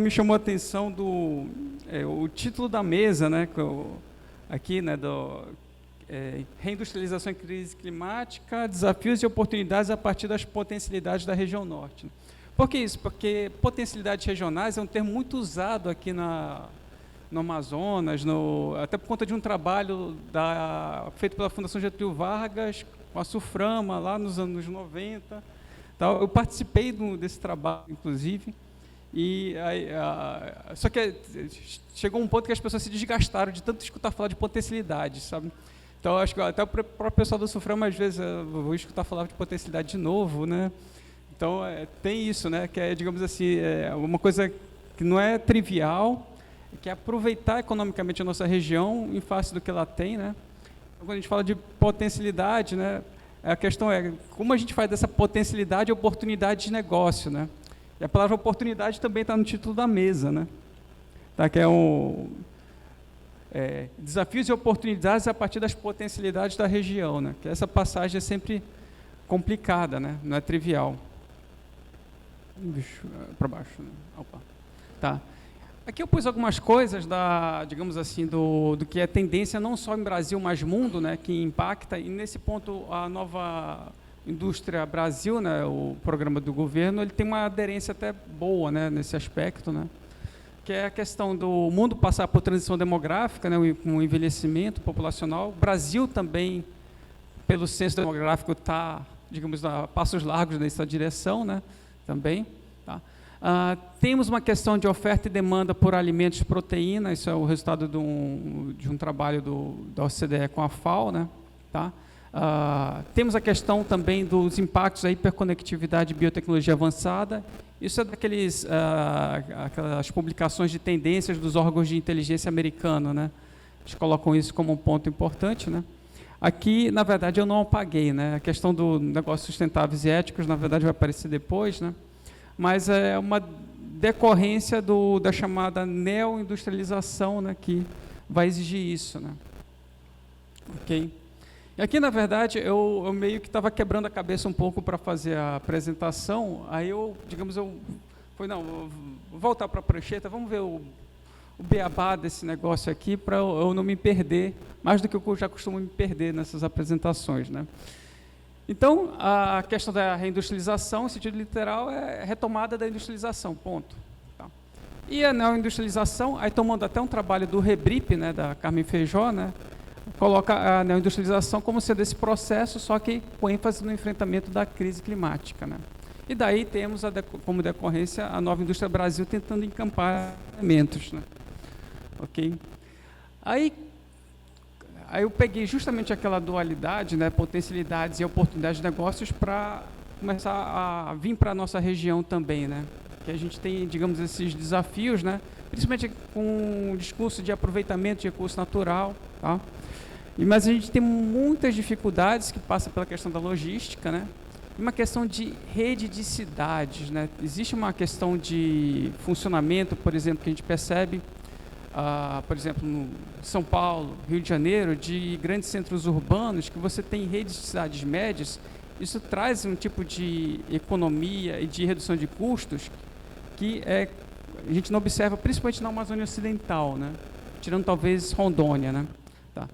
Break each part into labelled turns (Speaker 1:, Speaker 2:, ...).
Speaker 1: me chamou a atenção o título da mesa, né, aqui, né, reindustrialização e crise climática, desafios e oportunidades a partir das potencialidades da região norte. Por que isso? Porque potencialidades regionais é um termo muito usado aqui no Amazonas, até por conta de um trabalho feito pela Fundação Getúlio Vargas, com a SUFRAMA, lá nos anos 90. Tal. Eu participei desse trabalho, inclusive, só que chegou um ponto que as pessoas se desgastaram de tanto escutar falar de potencialidade, sabe? Então, acho que até o próprio pessoal do SUFRAMA, às vezes, eu vou escutar falar de potencialidade de novo, né? Então, tem isso, né? Que é, digamos assim, uma coisa que não é trivial, que é aproveitar economicamente a nossa região em face do que ela tem, né? Quando a gente fala de potencialidade, né? A questão é como a gente faz dessa potencialidade oportunidade de negócio, né? E a palavra oportunidade também está no título da mesa, né? Tá, que é desafios e oportunidades a partir das potencialidades da região, né? Que essa passagem é sempre complicada, né? Não é trivial. Para baixo, né? Opa. Tá. Aqui eu pus algumas coisas digamos assim, do que é tendência não só em Brasil, mas mundo, né, que impacta, e nesse ponto a nova Indústria Brasil, né, o programa do governo, ele tem uma aderência até boa, né, nesse aspecto, né, que é a questão do mundo passar por transição demográfica, né, com o envelhecimento populacional. O Brasil também, pelo censo demográfico, está, digamos, a passos largos nessa direção, né, também, tá? Temos uma questão de oferta e demanda por alimentos e proteína, isso é o resultado de um trabalho da OCDE com a FAO, né? Tá? Temos a questão também dos impactos da hiperconectividade e biotecnologia avançada, isso é aquelas publicações de tendências dos órgãos de inteligência americano, né? Eles colocam isso como um ponto importante, né? Aqui, na verdade, eu não apaguei, né? A questão do negócios sustentáveis e éticos, na verdade, vai aparecer depois, né? Mas é uma decorrência da chamada neoindustrialização, né, que vai exigir isso, né? Ok? E aqui, na verdade, eu meio que estava quebrando a cabeça um pouco para fazer a apresentação, aí vou voltar para a prancheta, vamos ver o beabá desse negócio aqui, para eu não me perder, mais do que eu já costumo me perder nessas apresentações, né? Então, a questão da reindustrialização, em sentido literal, é a retomada da industrialização, ponto. Tá. E a neoindustrialização, aí tomando até um trabalho do REBRIP, né, da Carmen Feijó, né, coloca a neoindustrialização como sendo esse processo, só que com ênfase no enfrentamento da crise climática, né. E daí temos, como decorrência, a nova Indústria Brasil tentando encampar elementos, né. Ok? Aí eu peguei justamente aquela dualidade, né, potencialidades e oportunidades de negócios para começar a vir para a nossa região também, né, que a gente tem, digamos, esses desafios, né, principalmente com o discurso de aproveitamento de recurso natural, tá? Mas a gente tem muitas dificuldades que passam pela questão da logística, né, e uma questão de rede de cidades, né, existe uma questão de funcionamento, por exemplo, que a gente percebe, por exemplo, no São Paulo, Rio de Janeiro, de grandes centros urbanos, que você tem redes de cidades médias, isso traz um tipo de economia e de redução de custos que a gente não observa, principalmente na Amazônia Ocidental, né? Tirando talvez Rondônia, né? Tá.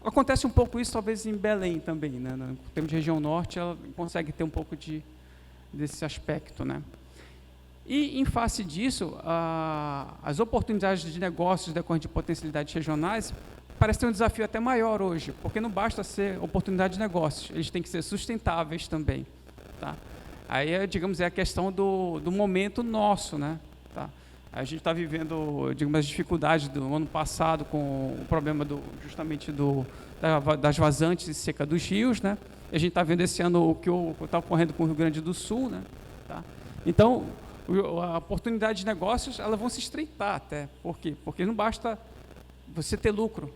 Speaker 1: Acontece um pouco isso talvez em Belém também, né? No termo de região norte, ela consegue ter um pouco desse aspecto, né? E, em face disso, as oportunidades de negócios decorrentes de potencialidades regionais parecem ter um desafio até maior hoje, porque não basta ser oportunidade de negócios, eles têm que ser sustentáveis também. Tá? Aí, digamos, é a questão do momento nosso, né? Tá? A gente está vivendo, digamos, as dificuldades do ano passado com o problema justamente das vazantes e seca dos rios, né? E a gente está vendo esse ano o que está ocorrendo com o Rio Grande do Sul, né? Tá? Então, a oportunidade de negócios, elas vão se estreitar até. Por quê? Porque não basta você ter lucro.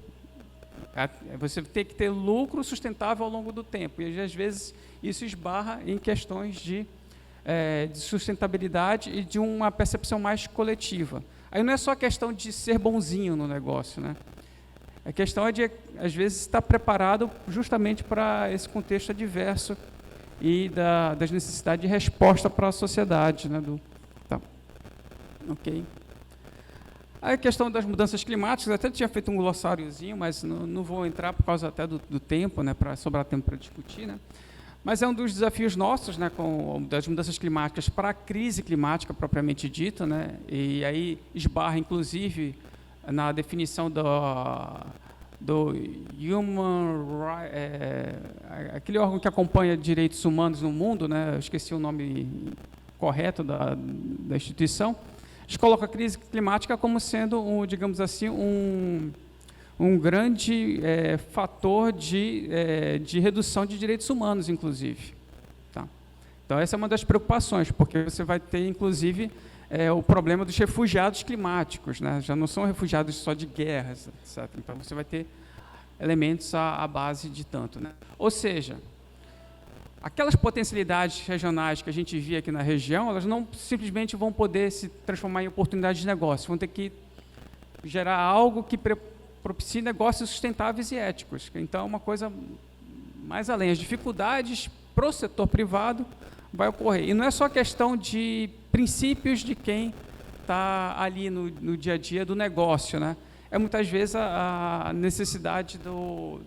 Speaker 1: Você tem que ter lucro sustentável ao longo do tempo. E, às vezes, isso esbarra em questões de sustentabilidade e de uma percepção mais coletiva. Aí não é só questão de ser bonzinho no negócio, né? A questão é de, às vezes, estar preparado justamente para esse contexto adverso e das necessidades de resposta para a sociedade, né? Ok? A questão das mudanças climáticas, até tinha feito um glossáriozinho, mas não vou entrar por causa até do tempo, né, para sobrar tempo para discutir, né? Mas é um dos desafios nossos, né, das mudanças climáticas para a crise climática propriamente dita, né? E aí esbarra, inclusive, na definição do Human Rights, aquele órgão que acompanha direitos humanos no mundo, né? Eu esqueci o nome correto da instituição. A gente coloca a crise climática como sendo, digamos assim, um grande fator de redução de direitos humanos, inclusive. Tá? Então, essa é uma das preocupações, porque você vai ter, inclusive, o problema dos refugiados climáticos, né? Já não são refugiados só de guerras, etc. Então, você vai ter elementos à base de tanto. Né? Ou seja, aquelas potencialidades regionais que a gente via aqui na região, elas não simplesmente vão poder se transformar em oportunidades de negócio, vão ter que gerar algo que propicie negócios sustentáveis e éticos. Então, é uma coisa mais além. As dificuldades para o setor privado vai ocorrer. E não é só questão de princípios de quem está ali no dia a dia do negócio, né? É muitas vezes a necessidade do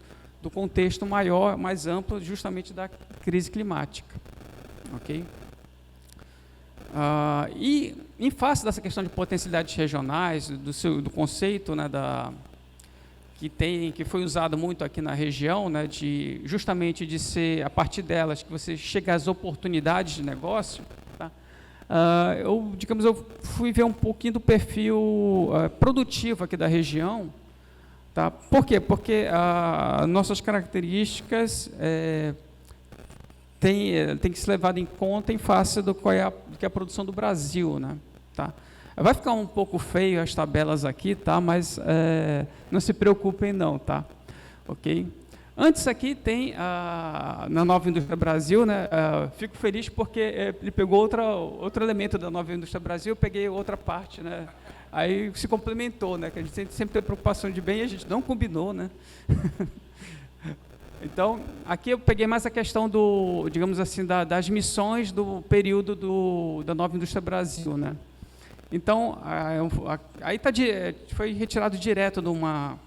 Speaker 1: contexto maior, mais amplo, justamente da crise climática. Ok? E, em face dessa questão de potencialidades regionais, do conceito, né, que foi usado muito aqui na região, né, justamente de ser, a partir delas, que você chega às oportunidades de negócio, tá? Eu fui ver um pouquinho do perfil produtivo aqui da região. Tá? Por quê? Porque nossas características têm que ser levadas em conta em face do que é a produção do Brasil. Né? Tá? Vai ficar um pouco feio as tabelas aqui, tá? Mas não se preocupem não. Tá? Okay? Antes aqui tem, na Nova Indústria Brasil, né? Fico feliz porque ele pegou outro elemento da Nova Indústria Brasil, eu peguei outra parte, né? Aí se complementou, né? Que a gente sempre tem preocupação de bem e a gente não combinou, né? Então, aqui eu peguei mais a questão digamos assim, das missões do período da Nova Indústria Brasil, né? Então, aí foi retirado direto de uma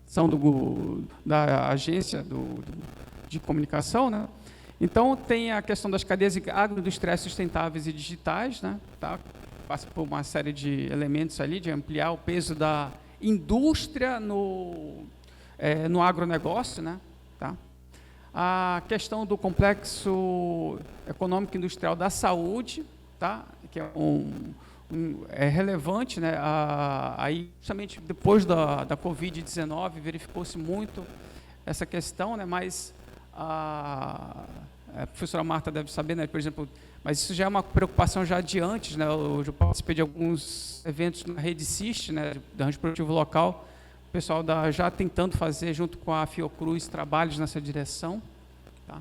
Speaker 1: ação da agência de comunicação, né? Então, tem a questão das cadeias agroindustriais sustentáveis e digitais, né? Tá? Passa por uma série de elementos ali, de ampliar o peso da indústria no agronegócio, né? Tá? A questão do complexo econômico e industrial da saúde, tá? Que é relevante, né? Aí, justamente depois da Covid-19, verificou-se muito essa questão, né? Mas a professora Marta deve saber, né, por exemplo, mas isso já é uma preocupação já de antes, né? Eu já participei de alguns eventos na rede CIST, né, da Rancho Produtivo Local, o pessoal já tentando fazer, junto com a Fiocruz, trabalhos nessa direção. Tá?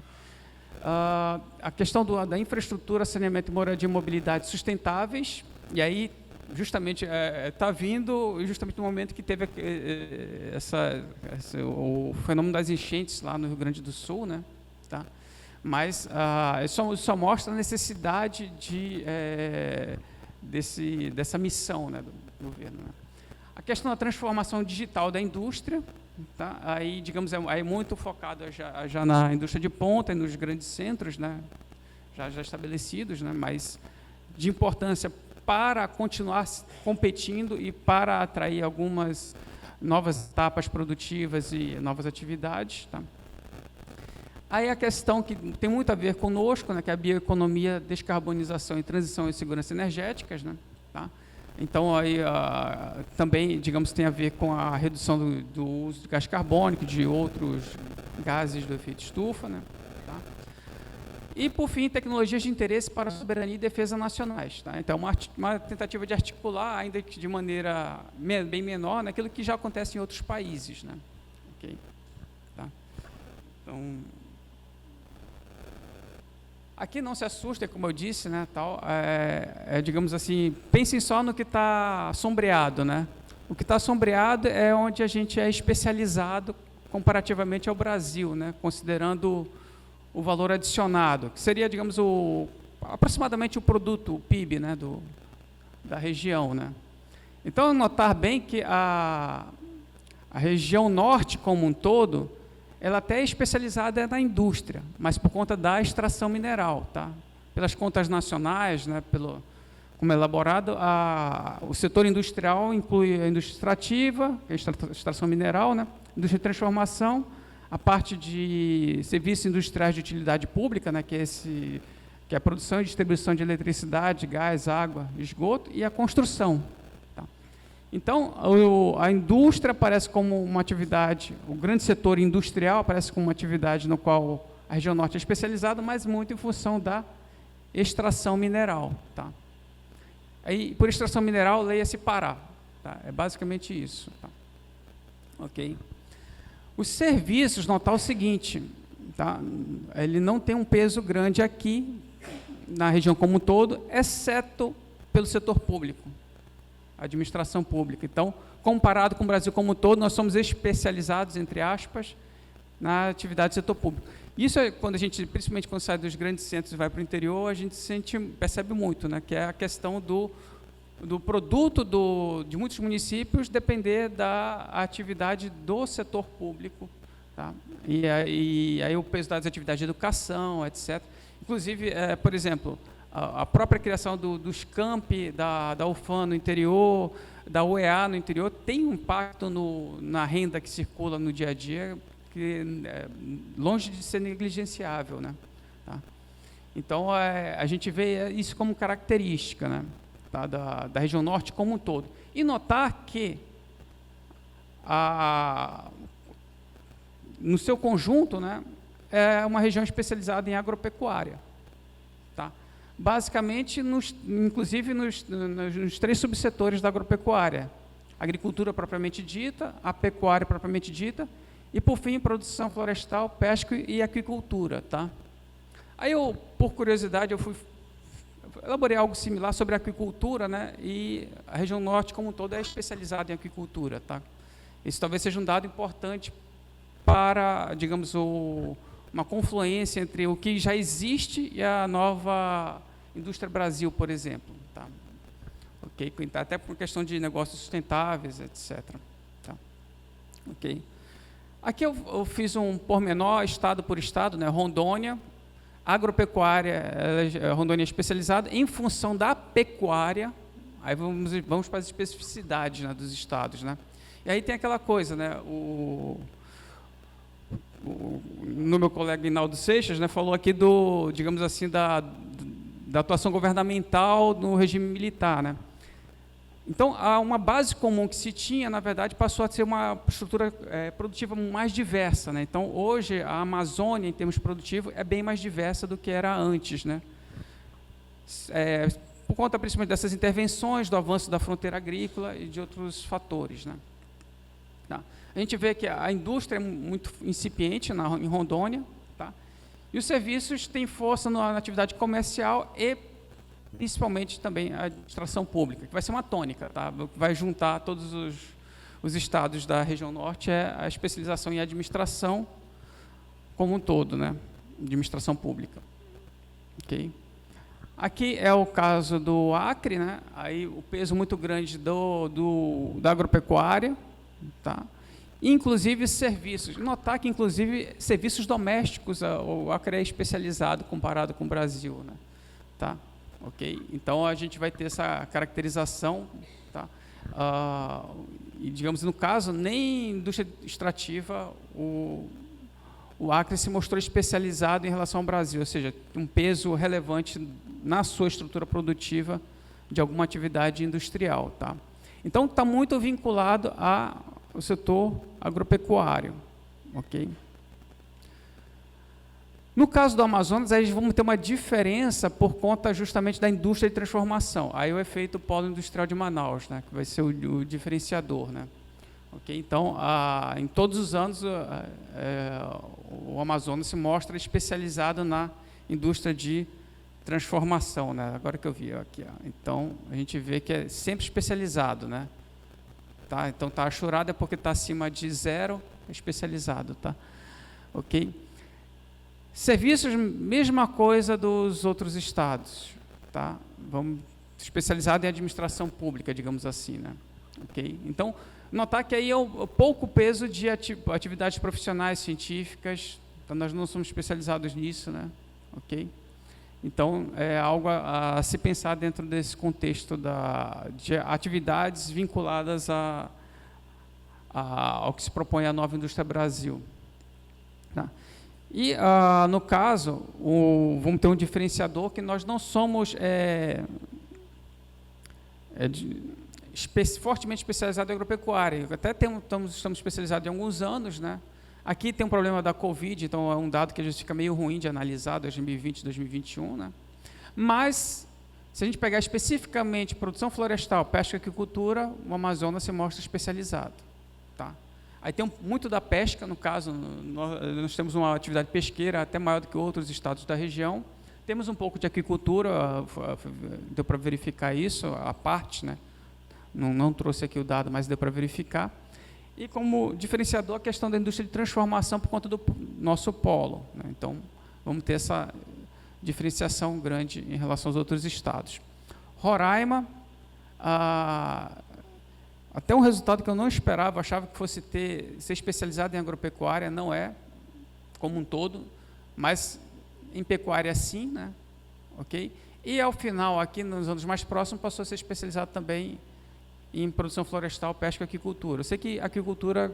Speaker 1: A questão da infraestrutura, saneamento, moradia e mobilidade sustentáveis, e aí, justamente, está vindo justamente no momento que teve o fenômeno das enchentes lá no Rio Grande do Sul, né? Tá? Mas só mostra a necessidade dessa missão, né, do governo. Né? A questão da transformação digital da indústria, tá? Aí, digamos, é muito focado já na indústria de ponta e nos grandes centros, né, já estabelecidos, né, mas de importância para continuar competindo e para atrair algumas novas etapas produtivas e novas atividades. Tá? Aí a questão que tem muito a ver conosco, né, que é a bioeconomia, descarbonização e transição e segurança energéticas. Né, tá? Então, aí, também, digamos, tem a ver com a redução do uso de gás carbônico, de outros gases do efeito estufa. Né? E, por fim, tecnologias de interesse para a soberania e defesa nacionais. Tá? Então, uma tentativa de articular, ainda que de maneira bem menor, naquilo que já acontece em outros países. Né? Okay? Tá? Então, aqui não se assustem, como eu disse, né, tal, digamos assim, pensem só no que está sombreado. Né? O que está sombreado é onde a gente é especializado comparativamente ao Brasil, né, considerando o valor adicionado, que seria, digamos, aproximadamente o produto, o PIB, né, da região, né. Então, notar bem que a região norte como um todo, ela até é especializada na indústria, mas por conta da extração mineral, tá? Pelas contas nacionais, né, como é elaborado, o setor industrial inclui a indústria extrativa, a extração mineral, né, indústria de transformação, a parte de serviços industriais de utilidade pública, né, que é a produção e distribuição de eletricidade, gás, água, esgoto, e a construção. Tá? Então, a indústria aparece como uma atividade, o grande setor industrial aparece como uma atividade no qual a região norte é especializada, mas muito em função da extração mineral. Tá? Aí, por extração mineral, leia-se Pará. Tá? É basicamente isso. Tá? Ok? Os serviços, notar o seguinte, tá? Ele não tem um peso grande aqui, na região como um todo, exceto pelo setor público, administração pública. Então, comparado com o Brasil como um todo, nós somos especializados, entre aspas, na atividade do setor público. Isso é quando a gente, principalmente quando sai dos grandes centros e vai para o interior, a gente percebe muito, né, que é a questão do produto de muitos municípios depender da atividade do setor público. Tá? E aí o peso das atividades de educação, etc. Inclusive, por exemplo, a própria criação dos campi da UFAM no interior, da UEA no interior, tem um impacto na renda que circula no dia a dia, que é longe de ser negligenciável. Né? Tá? Então, a gente vê isso como característica, né? Tá? Da região norte como um todo. E notar que, no seu conjunto, né, é uma região especializada em agropecuária. Tá? Basicamente, inclusive nos 3 subsetores da agropecuária: agricultura propriamente dita, a pecuária propriamente dita, e, por fim, produção florestal, pesca e aquicultura. Tá? Aí, por curiosidade, eu elaborei algo similar sobre a aquicultura, né, e a região norte como um todo é especializada em aquicultura. Tá? Isso talvez seja um dado importante para, digamos, uma confluência entre o que já existe e a nova indústria Brasil, por exemplo. Tá? Okay? Até por questão de negócios sustentáveis, etc. Tá? Okay. Aqui eu fiz um pormenor, estado por estado, né? Rondônia, agropecuária, Rondônia é especializada em função da pecuária. Aí vamos para as especificidades, né, dos estados. Né? E aí tem aquela coisa, né? No meu colega Hinaldo Seixas, né, falou aqui digamos assim, da atuação governamental no regime militar. Né? Então, uma base comum que se tinha, na verdade, passou a ser uma estrutura produtiva mais diversa. Né? Então, hoje, a Amazônia, em termos produtivos, é bem mais diversa do que era antes. Né? Por conta, principalmente, dessas intervenções, do avanço da fronteira agrícola e de outros fatores. Né? Tá? A gente vê que a indústria é muito incipiente em Rondônia, tá? E os serviços têm força na atividade comercial e, principalmente, também a administração pública, que vai ser uma tônica, tá? Vai juntar todos os estados da região norte, a especialização em administração como um todo, né? Administração pública. Okay? Aqui é o caso do Acre, né? Aí o peso muito grande da agropecuária, tá? Inclusive serviços. Notar que, inclusive, serviços domésticos, o Acre é especializado comparado com o Brasil. Né? Tá? Okay? Então, a gente vai ter essa caracterização. Tá? E, digamos, no caso, nem indústria extrativa, o Acre se mostrou especializado em relação ao Brasil, ou seja, um peso relevante na sua estrutura produtiva de alguma atividade industrial. Tá? Então, está muito vinculado ao setor agropecuário. Okay? No caso do Amazonas, aí vamos ter uma diferença por conta justamente da indústria de transformação. Aí o efeito polo industrial de Manaus, né, que vai ser o diferenciador. Né? Okay? Então, em todos os anos, o Amazonas se mostra especializado na indústria de transformação. Né? Agora que eu vi aqui. Então, a gente vê que é sempre especializado. Né? Tá? Então, está achurado é porque está acima de 0, especializado. Tá? Ok? Serviços, mesma coisa dos outros estados, tá? Vamos especializado em administração pública, digamos assim, né? Ok? Então, notar que aí é o pouco peso de atividades profissionais científicas, então nós não somos especializados nisso, né? Ok? Então, é algo a se pensar dentro desse contexto de atividades vinculadas ao que se propõe a Nova Indústria Brasil. Tá? E, no caso, vamos ter um diferenciador que nós não somos fortemente especializados em agropecuária. Até estamos especializados em alguns anos, né? Aqui tem um problema da Covid, então é um dado que a gente fica meio ruim de analisar, 2020, 2021, né? Mas, se a gente pegar especificamente produção florestal, pesca e agricultura, o Amazonas se mostra especializado. Tá? Aí tem muito da pesca, no caso, nós temos uma atividade pesqueira até maior do que outros estados da região. Temos um pouco de agricultura, deu para verificar isso, a parte, né? Não trouxe aqui o dado, mas deu para verificar. E como diferenciador, a questão da indústria de transformação por conta do nosso polo, né? Então, vamos ter essa diferenciação grande em relação aos outros estados. Roraima, até um resultado que eu não esperava, achava que fosse ser especializado em agropecuária, não é, como um todo, mas em pecuária sim, né? Ok? E ao final, aqui nos anos mais próximos, passou a ser especializado também em produção florestal, pesca e aquicultura. Eu sei que a aquicultura,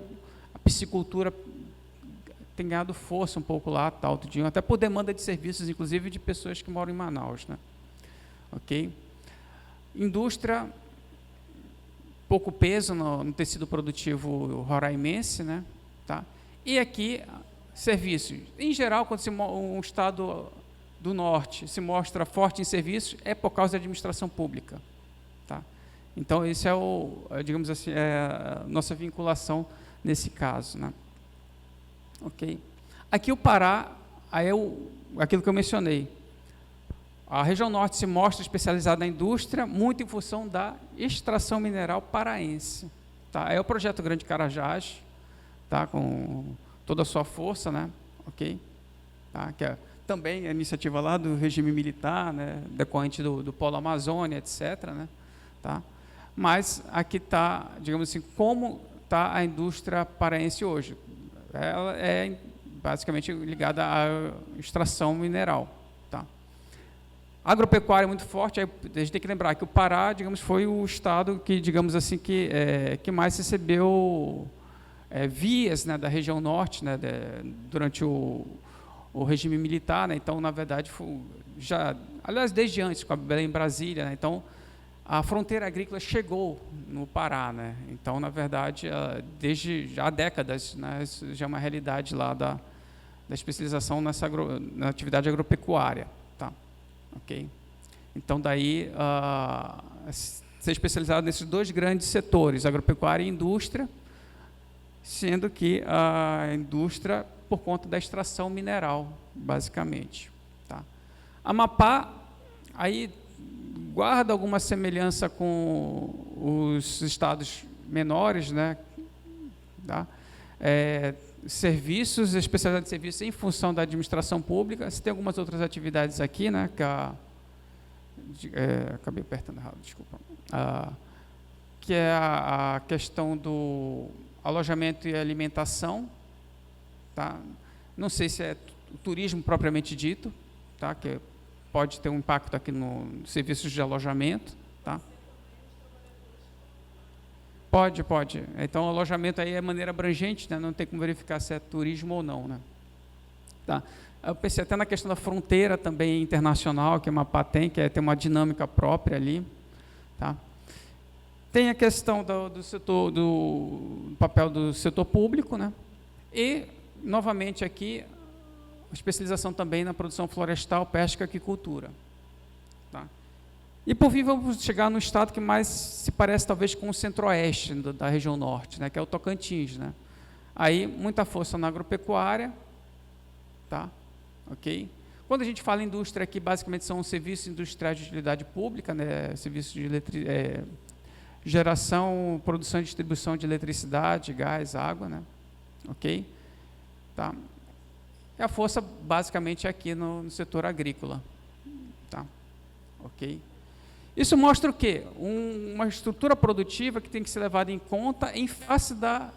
Speaker 1: a piscicultura tem ganhado força um pouco lá, tal, tudinho, até por demanda de serviços, inclusive de pessoas que moram em Manaus, né? Ok? Indústria, pouco peso no tecido produtivo roraimense, né? Tá? E aqui, serviços. Em geral, quando um estado do norte se mostra forte em serviços, é por causa da administração pública. Tá? Então, esse é digamos assim, a nossa vinculação nesse caso, né? Ok? Aqui o Pará, aí aquilo que eu mencionei. A região norte se mostra especializada na indústria, muito em função da extração mineral paraense. Tá? É o projeto Grande Carajás, tá? Com toda a sua força, né? Ok? Tá? Que é também a iniciativa lá do regime militar, né? Decorrente do Polo Amazônia, etc., né? Tá? Mas aqui está, digamos assim, como está a indústria paraense hoje. Ela é basicamente ligada à extração mineral. Tá? A agropecuária é muito forte, a gente tem que lembrar que o Pará, digamos, foi o estado que, digamos assim, que mais recebeu vias, né, da região norte, né, durante o regime militar, né? Então, na verdade, aliás, desde antes, com a Belém Brasília, né? Então, a fronteira agrícola chegou no Pará, né? Então, na verdade, desde já há décadas, né, isso já é uma realidade lá da especialização na atividade agropecuária, tá? Ok? Então, daí, ser especializado nesses dois grandes setores, agropecuária e indústria, sendo que a indústria por conta da extração mineral, basicamente. Tá? Amapá, aí guarda alguma semelhança com os estados menores, né? Tá? Serviços, especialidade de serviços em função da administração pública. Você tem algumas outras atividades aqui, né? Acabei apertando errado, desculpa. Que é a questão do alojamento e alimentação. Tá? Não sei se é o turismo propriamente dito, tá? Que pode ter um impacto aqui no serviços de alojamento. Tá? Pode. Então, o alojamento aí é maneira abrangente, né? Não tem como verificar se é turismo ou não. Né? Tá? Eu pensei até na questão da fronteira também internacional, que a Amapá tem, que tem uma dinâmica própria ali. Tá? Tem a questão do papel do setor público, né? E, novamente, aqui, a especialização também na produção florestal, pesca e aquicultura. Tá? E, por fim, vamos chegar no estado que mais se parece, talvez, com o centro-oeste da região norte, né? Que é o Tocantins. Né? Aí, muita força na agropecuária. Tá? Ok? Quando a gente fala em indústria aqui, basicamente, são serviços industriais de utilidade pública, né? Serviços de geração, produção e distribuição de eletricidade, gás, água, né? Ok? Tá? E a força, basicamente, é aqui no setor agrícola. Tá? Ok? Isso mostra o quê? Uma estrutura produtiva que tem que ser levada em conta em face da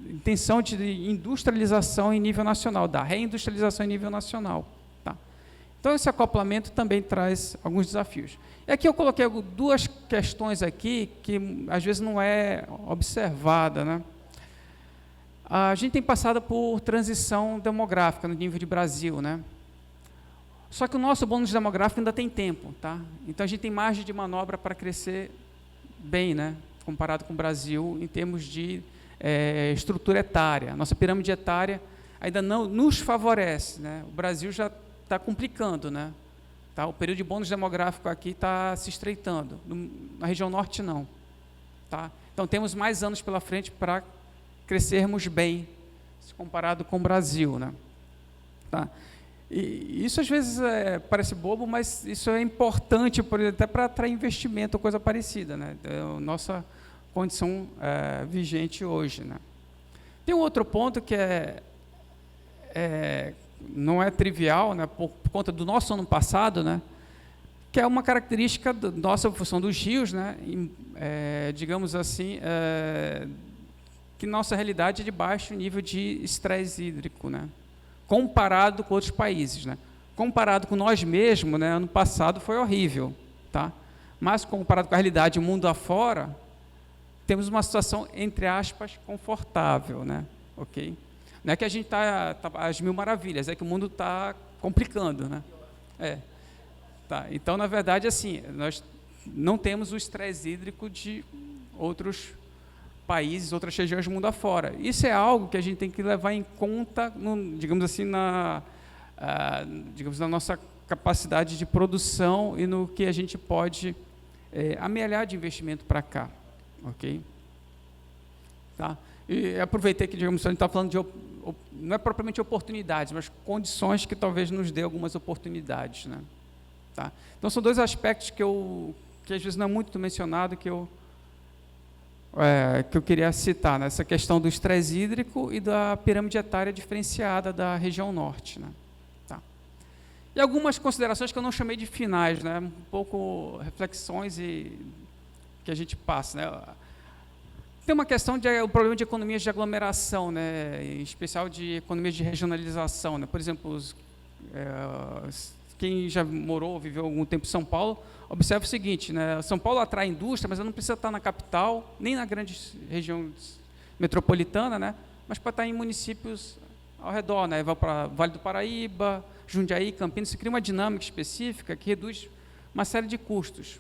Speaker 1: intenção de industrialização em nível nacional, da reindustrialização em nível nacional. Tá? Então, esse acoplamento também traz alguns desafios. E aqui eu coloquei duas questões aqui que, às vezes, não é observada, né? A gente tem passado por transição demográfica no nível de Brasil, né? Só que o nosso bônus demográfico ainda tem tempo, tá? Então a gente tem margem de manobra para crescer bem, né? Comparado com o Brasil, em termos de estrutura etária. Nossa pirâmide etária ainda não nos favorece, né? O Brasil já está complicando, né? Tá? O período de bônus demográfico aqui está se estreitando. Na região norte, não. Tá? Então temos mais anos pela frente para crescermos bem, se comparado com o Brasil, né? Tá? E isso às vezes parece bobo, mas isso é importante, por exemplo, até para atrair investimento ou coisa parecida, né? É a nossa condição vigente hoje, né? Tem um outro ponto que não é trivial, né? Por conta do nosso ano passado, né? Que é uma característica da nossa função dos rios, né? Digamos assim, que nossa realidade é de baixo nível de estresse hídrico, né? Comparado com outros países, né? Comparado com nós mesmos, né? Ano passado foi horrível, tá? Mas comparado com a realidade do mundo afora, temos uma situação, entre aspas, confortável, né? Ok? Não é que a gente está às mil maravilhas, é que o mundo está complicando, né? Tá. Então, na verdade, assim, nós não temos o estresse hídrico de outros países, outras regiões do mundo afora. Isso é algo que a gente tem que levar em conta, digamos assim, na nossa capacidade de produção e no que a gente pode amelhar de investimento para cá, ok? Tá? E aproveitei que, digamos, a gente está falando de, não é propriamente oportunidades, mas condições que talvez nos dê algumas oportunidades, né? Tá? Então, são dois aspectos que às vezes não é muito mencionado, que eu queria citar, né? Essa questão do estresse hídrico e da pirâmide etária diferenciada da região norte, né? Tá. E algumas considerações que eu não chamei de finais, né? Um pouco reflexões que a gente passa, né? Tem uma questão o problema de economias de aglomeração, né? Em especial de economias de regionalização, né? Por exemplo, quem já morou, viveu algum tempo em São Paulo, observa o seguinte, né? São Paulo atrai indústria, mas ela não precisa estar na capital, nem na grande região metropolitana, né? Mas para estar em municípios ao redor, né? Vai para Vale do Paraíba, Jundiaí, Campinas, se cria uma dinâmica específica que reduz uma série de custos.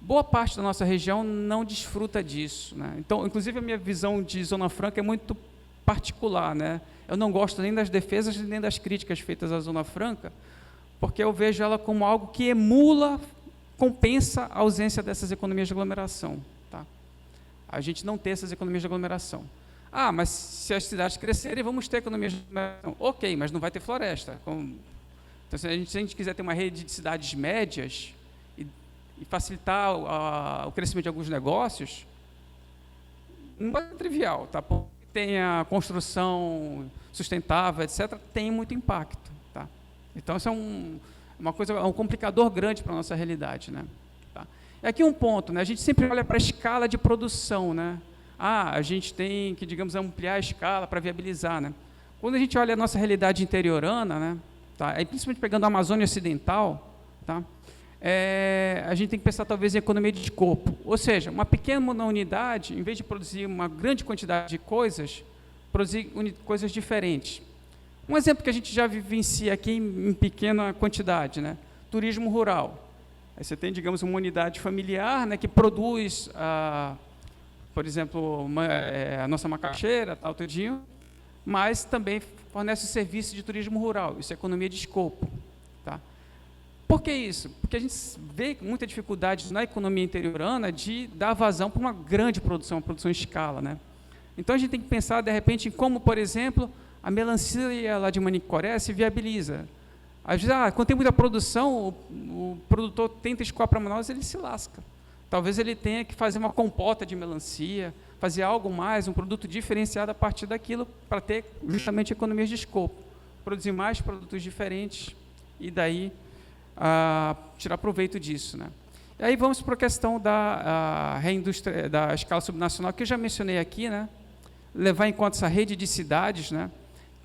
Speaker 1: Boa parte da nossa região não desfruta disso, né? Então, inclusive, a minha visão de Zona Franca é muito particular, né? Eu não gosto nem das defesas nem das críticas feitas à Zona Franca, porque eu vejo ela como algo que compensa a ausência dessas economias de aglomeração. Tá? A gente não tem essas economias de aglomeração. Ah, mas se as cidades crescerem, vamos ter economias de aglomeração. Ok, mas não vai ter floresta. Então, se a gente quiser ter uma rede de cidades médias e facilitar o crescimento de alguns negócios, não é trivial, tá? Porque tem a construção sustentável, etc., tem muito impacto. Tá? Então, isso é um complicador grande para a nossa realidade, né? Tá? E aqui um ponto, né? A gente sempre olha para a escala de produção, né? A gente tem que, digamos, ampliar a escala para viabilizar, né? Quando a gente olha a nossa realidade interiorana, né? Tá? Aí, principalmente pegando a Amazônia Ocidental, tá? A gente tem que pensar talvez em economia de escopo, ou seja, uma pequena unidade, em vez de produzir uma grande quantidade de coisas, produzir coisas diferentes. Um exemplo que a gente já vivencia aqui em pequena quantidade, né? Turismo rural. Aí você tem, digamos, uma unidade familiar, né, que produz, por exemplo, a nossa macaxeira, tal, tudinho, mas também fornece o serviço de turismo rural. Isso é economia de escopo. Tá? Por que isso? Porque a gente vê muita dificuldade na economia interiorana de dar vazão para uma grande produção, uma produção em escala, né? Então, a gente tem que pensar, de repente, em como, por exemplo, a melancia lá de Manicoré se viabiliza. Às vezes, quando tem muita produção, o produtor tenta escoar para Manaus, ele se lasca. Talvez ele tenha que fazer uma compota de melancia, fazer algo mais, um produto diferenciado a partir daquilo, para ter justamente economias de escopo. produzir mais produtos diferentes e daí tirar proveito disso, né? E aí vamos para a questão da escala subnacional, que eu já mencionei aqui, né? Levar em conta essa rede de cidades, né?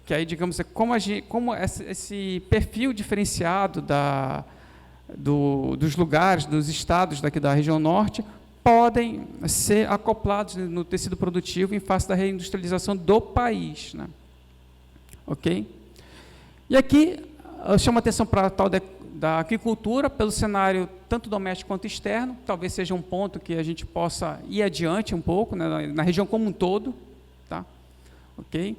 Speaker 1: Que aí, digamos, como esse perfil diferenciado dos lugares, dos estados daqui da região norte, podem ser acoplados no tecido produtivo em face da reindustrialização do país, né? Ok? E aqui eu chamo a atenção para a tal da agricultura, pelo cenário tanto doméstico quanto externo, talvez seja um ponto que a gente possa ir adiante um pouco, né, na região como um todo, tá? Ok?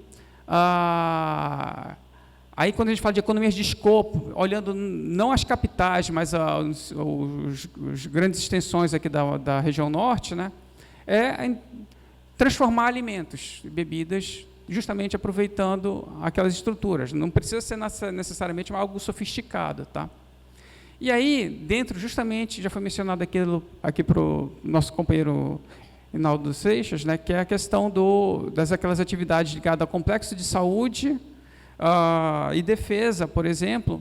Speaker 1: Aí, quando a gente fala de economias de escopo, olhando não as capitais, mas os grandes extensões aqui da região norte, né, transformar alimentos e bebidas, justamente aproveitando aquelas estruturas. Não precisa ser necessariamente algo sofisticado, tá? E aí, dentro, justamente, já foi mencionado aqui para o nosso companheiro Rinaldo Seixas, né, que é a questão aquelas atividades ligadas ao complexo de saúde e defesa, por exemplo,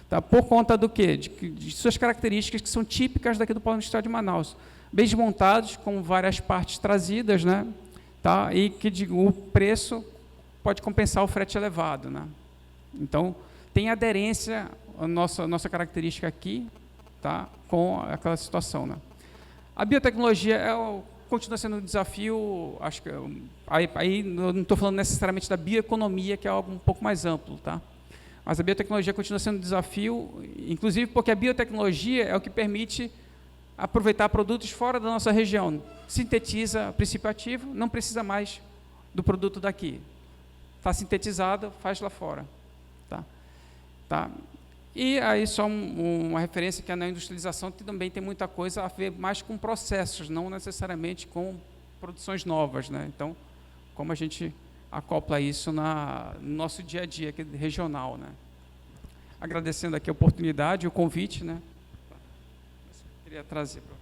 Speaker 1: tá, por conta do quê? De suas características que são típicas daqui do Polo Industrial de Manaus. Bem desmontados, com várias partes trazidas, né, tá, e que o preço pode compensar o frete elevado, né? Então, tem aderência a nossa característica aqui, tá, com aquela situação, né? A biotecnologia continua sendo um desafio, acho que aí eu não estou falando necessariamente da bioeconomia, que é algo um pouco mais amplo, tá? Mas a biotecnologia continua sendo um desafio, inclusive porque a biotecnologia é o que permite aproveitar produtos fora da nossa região. Sintetiza princípio ativo, não precisa mais do produto daqui. Está sintetizado, faz lá fora, tá? Tá? E aí só uma referência que a industrialização também tem muita coisa a ver mais com processos, não necessariamente com produções novas, né? Então, como a gente acopla isso no nosso dia a dia aqui regional, né? Agradecendo aqui a oportunidade, o convite, né? Queria trazer para